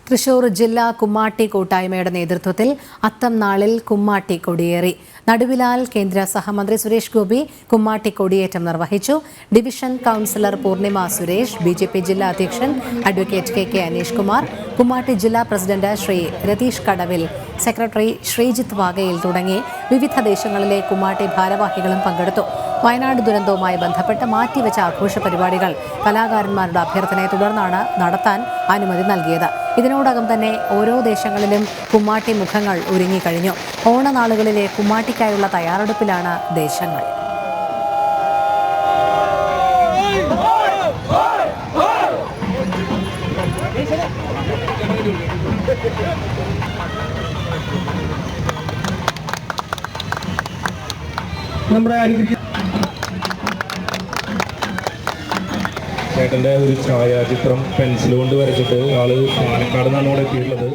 തൃശൂർ ജില്ലാ കുമ്മാട്ടി കൂട്ടായ്മയുടെ നേതൃത്വത്തിൽ അത്തം നാളിൽ കുമ്മാട്ടി കൊടിയേറി. നടുവിലാൽ കേന്ദ്ര സഹമന്ത്രി സുരേഷ് ഗോപി കുമ്മാട്ടി കൊടിയേറ്റം നിർവഹിച്ചു. Division councillor Purnima Suresh, BJP ജില്ലാ അധ്യക്ഷൻ അഡ്വക്കേറ്റ് കെ അനീഷ് കുമാർ, കുമ്മാട്ടി ജില്ലാ പ്രസിഡന്റ് ശ്രീ രതീഷ് കടവിൽ, സെക്രട്ടറി ശ്രീജിത്ത് വാഗയിൽ തുടങ്ങി വിവിധ ദേശങ്ങളിലെ കുമ്മാട്ടി ഭാരവാഹികളും പങ്കെടുത്തു. വയനാട് ദുരന്തവുമായി ബന്ധപ്പെട്ട് മാറ്റിവെച്ച ആഘോഷ പരിപാടികൾ കലാകാരന്മാരുടെ അഭ്യർത്ഥനയെ തുടർന്നാണ് നടത്താൻ അനുമതി നൽകിയത്. ഇതിനോടകം തന്നെ ഓരോ ദേശങ്ങളിലും കുമ്മാട്ടി മുഖങ്ങൾ ഒരുങ്ങിക്കഴിഞ്ഞു. ഓണനാളുകളിലെ കുമ്മാട്ടിക്കായുള്ള തയ്യാറെടുപ്പിലാണ് ദേശങ്ങൾ. ചേട്ടൻ്റെ ഒരു ഛായാചിത്രം പെൻസിൽ കൊണ്ട് വരച്ചിട്ട് ആള് പാലക്കാട് നിന്നാണ് ഇവിടെ എത്തിയിട്ടുള്ളത്.